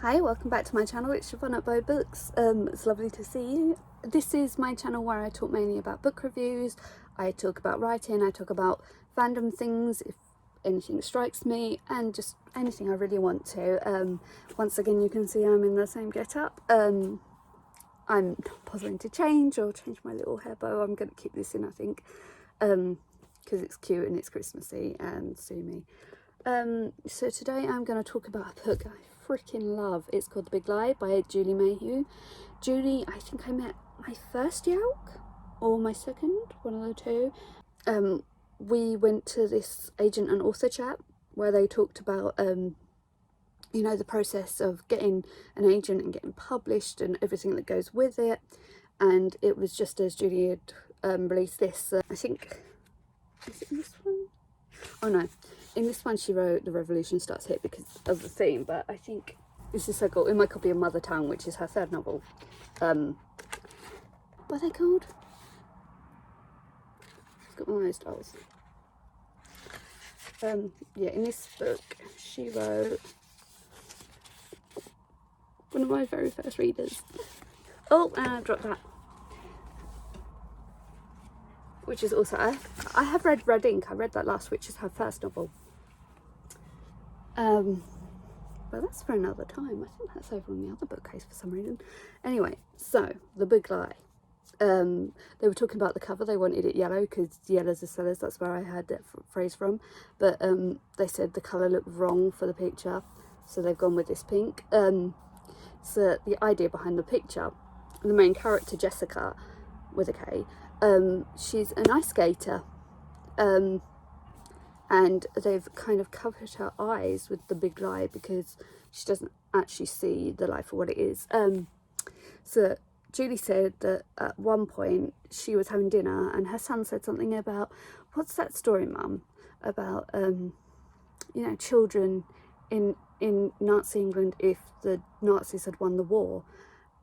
Hi, welcome back to my channel. It's Siobhan at Bow Books. It's lovely to see you. This is my channel where I talk mainly about book reviews. I talk about writing, I talk about fandom things, if anything strikes me, and just anything I really want to. Once again, you can see I'm in the same get-up. I'm not bothering to change my little hair bow. I'm going to keep this in, I think, because it's cute and it's Christmassy and sue me. So today I'm going to talk about a book I freaking love. It's called The Big Lie by Julie Mayhew. Julie, I think I met my first Yelk or my second, one of the two. We went to this agent and author chat where they talked about you know, the process of getting an agent and getting published and everything that goes with it. And it was just as Julie had released this, I think, is it in this one? Oh no, in this one she wrote The Revolution Starts Here because of the theme, but I think this is so cool. In my copy of Mother Tongue, which is her third novel, what are they called? It's got one of those dolls. Yeah, in this book she wrote one of my very first readers. Oh, and I dropped that. Which is also, I have read Red Ink. I read that last, which is her first novel. But that's for another time. I think that's over on the other bookcase for some reason. Anyway, so The Big Lie. They were talking about the cover. They wanted it yellow because yellows are sellers. That's where I had that phrase from. But they said the colour looked wrong for the picture, so they've gone with this pink. So the idea behind the picture, the main character Jessica, with a K, she's an ice skater. And they've kind of covered her eyes with the big lie because she doesn't actually see the lie for what it is. So Julie said that at one point she was having dinner and her son said something about, what's that story, Mum, about you know, children in Nazi England if the Nazis had won the war.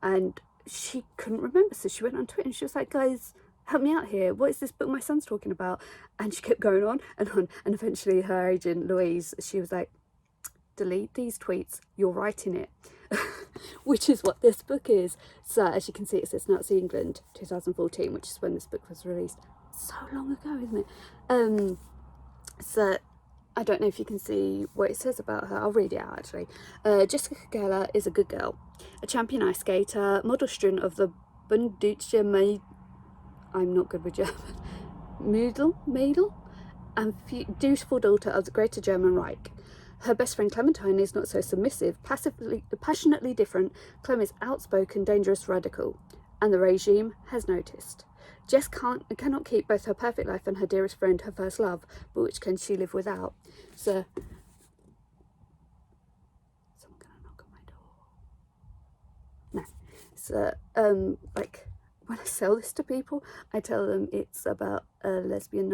And she couldn't remember, so she went on Twitter and she was like, guys, help me out here, what is this book my son's talking about? And she kept going on, and eventually her agent Louise, she was like, delete these tweets, you're writing it. Which is what this book is. So as you can see, it says Nazi England 2014, which is when this book was released. So long ago, isn't it? So I don't know if you can see what it says about her. I'll read it out actually. Jessica Geller is a good girl, a champion ice skater, model student of the Bundesliga Maid. I'm not good with German. Mädel, and dutiful daughter of the Greater German Reich. Her best friend Clementine is not so submissive, passionately different. Clem is outspoken, dangerous, radical, and the regime has noticed. Jess cannot keep both her perfect life and her dearest friend, her first love, but which can she live without? So, someone gonna knock on my door? No. So, like, when I sell this to people, I tell them it's about a lesbian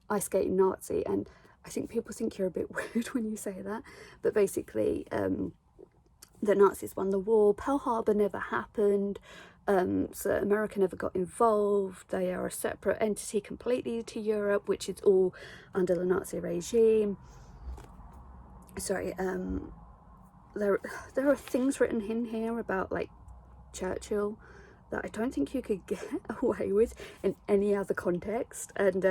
ice skating Nazi, and I think people think you're a bit weird when you say that, but basically the Nazis won the war. Pearl Harbor never happened, so America never got involved. They are a separate entity completely to Europe, which is all under the Nazi regime. Sorry, there are things written in here about like Churchill that I don't think you could get away with in any other context, and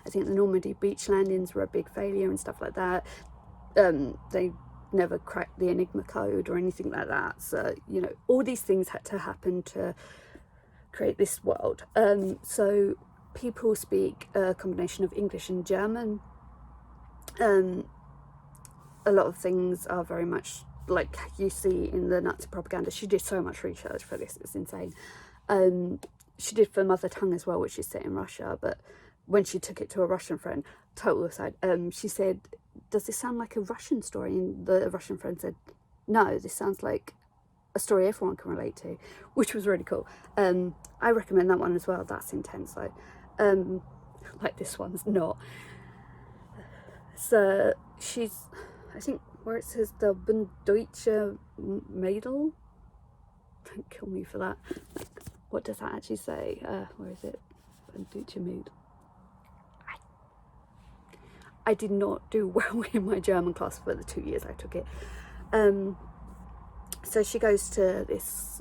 I think the Normandy beach landings were a big failure and stuff like that. They never cracked the Enigma code or anything like that, so you know, all these things had to happen to create this world. So people speak a combination of English and German. A lot of things are very much like you see in the Nazi propaganda. She did so much research for this, it's insane. She did for Mother Tongue as well, which is set in Russia, but when she took it to a Russian friend, total aside, she said, does this sound like a Russian story? And the Russian friend said, no, this sounds like a story everyone can relate to, which was really cool. I recommend that one as well. That's intense though. Like this one's not. So she's, I think where it says the Bundesliga Mädel, don't kill me for that. Like, what does that actually say? Where is it? Bundesliga Mädel. I did not do well in my German class for the 2 years I took it. So she goes to this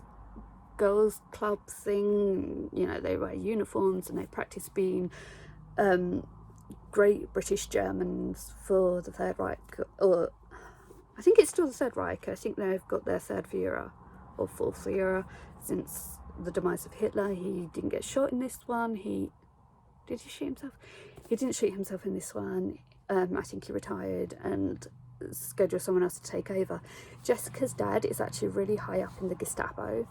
girls club thing, you know, they wear uniforms and they practice being great British Germans for the Third Reich, or I think it's still the Third Reich. I think they've got their third Führer or fourth Führer since the demise of Hitler. He didn't get shot in this one. Did he shoot himself? He didn't shoot himself in this one. I think he retired and scheduled someone else to take over. Jessica's dad is actually really high up in the Gestapo,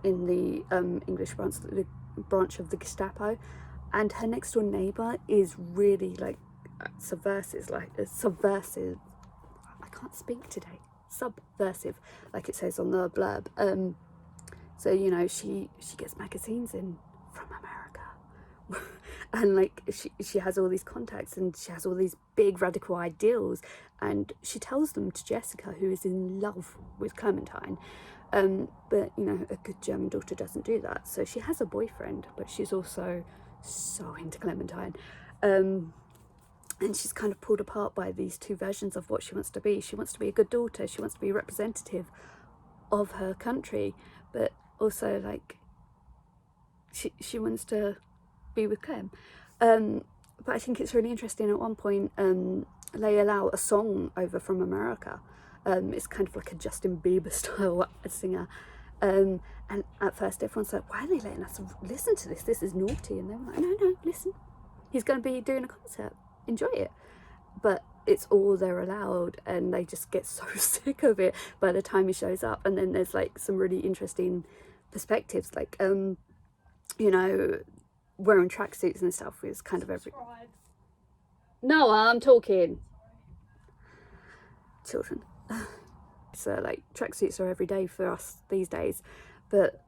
in the English branch of the Gestapo, and her next door neighbour is really like subversive. I can't speak today. Subversive, like it says on the blurb. So you know, she gets magazines in from America, and like she has all these contacts and she has all these big radical ideals, and she tells them to Jessica, who is in love with Clementine. But you know, a good German daughter doesn't do that. So she has a boyfriend, but she's also so into Clementine. And she's kind of pulled apart by these two versions of what she wants to be. She wants to be a good daughter. She wants to be representative of her country, but also like she wants to be with Clem. But I think it's really interesting. At one point, they allow a song over from America. It's kind of like a Justin Bieber style singer. And at first everyone's like, why are they letting us listen to this? This is naughty. And they were like, no, listen. He's going to be doing a concert. Enjoy it. But it's all they're allowed, and they just get so sick of it by the time he shows up. And then there's like some really interesting perspectives, like you know, wearing tracksuits and stuff is kind of every... No, I'm talking. Children. So like tracksuits are every day for us these days, but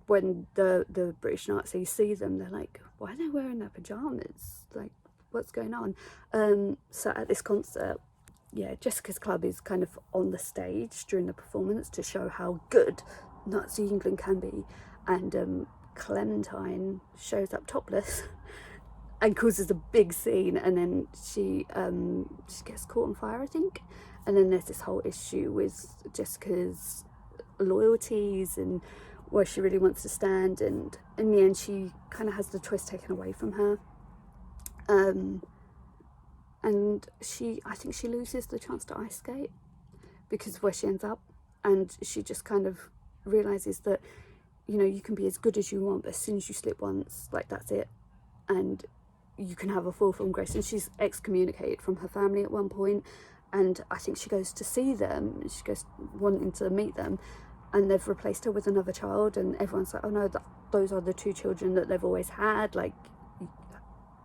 when the British Nazis see them, they're like, why are they wearing their pajamas? Like, what's going on? So at this concert, yeah, Jessica's club is kind of on the stage during the performance to show how good Nazi England can be, and Clementine shows up topless and causes a big scene, and then she gets caught on fire, I think. And then there's this whole issue with Jessica's loyalties and where she really wants to stand, and in the end she kind of has the choice taken away from her, and I think she loses the chance to ice skate because of where she ends up, and she just kind of realizes that, you know, you can be as good as you want, but as soon as you slip once, like, that's it, and you can have a fall from grace. And she's excommunicated from her family at one point, and I think she goes to see them, she goes wanting to meet them, and they've replaced her with another child, and everyone's like, oh no, those are the two children that they've always had. Like,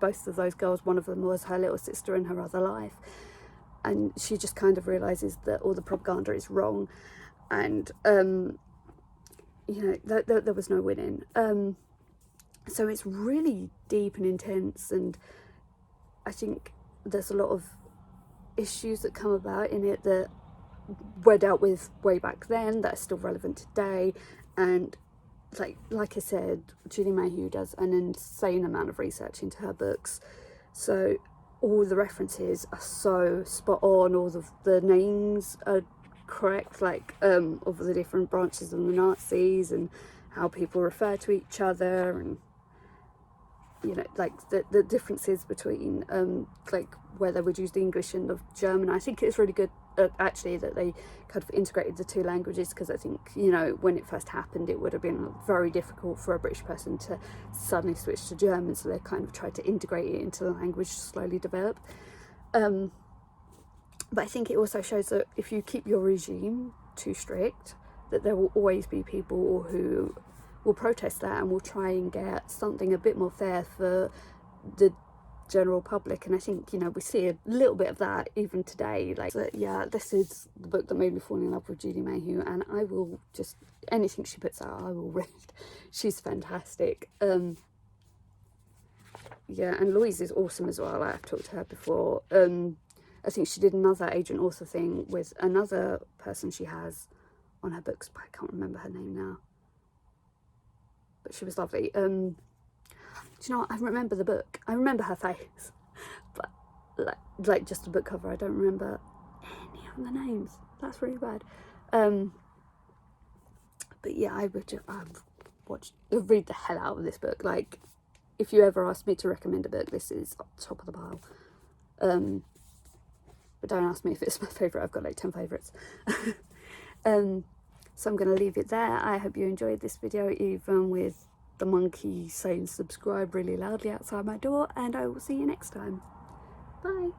both of those girls, one of them was her little sister in her other life, and she just kind of realizes that all the propaganda is wrong, and you know, there was no winning. So it's really deep and intense, and I think there's a lot of issues that come about in it that were dealt with way back then that are still relevant today. And like I said, Julie Mayhew does an insane amount of research into her books, so all the references are so spot on, all of the names are correct, like of the different branches of the Nazis and how people refer to each other, and you know, like the differences between like where they would use the English and the German. I think it's really good actually that they kind of integrated the two languages, because I think, you know, when it first happened it would have been very difficult for a British person to suddenly switch to German, so they kind of tried to integrate it into the language, slowly develop. But I think it also shows that if you keep your regime too strict, that there will always be people who will protest that and will try and get something a bit more fair for the general public. And I think, you know, we see a little bit of that even today. Like, so, yeah, this is the book that made me fall in love with Julie Mayhew, and I will just, anything she puts out I will read. She's fantastic. Yeah, and Louise is awesome as well. I've talked to her before. I think she did another agent author thing with another person she has on her books, but I can't remember her name now, but she was lovely. Do you know what? I remember the book. I remember her face. like just a book cover. I don't remember any of the names. That's really bad. But yeah, I would read the hell out of this book. Like, if you ever ask me to recommend a book, this is top of the pile. But don't ask me if it's my favourite. I've got like 10 favourites. So I'm going to leave it there. I hope you enjoyed this video, even with the monkey saying subscribe really loudly outside my door, and I will see you next time. Bye.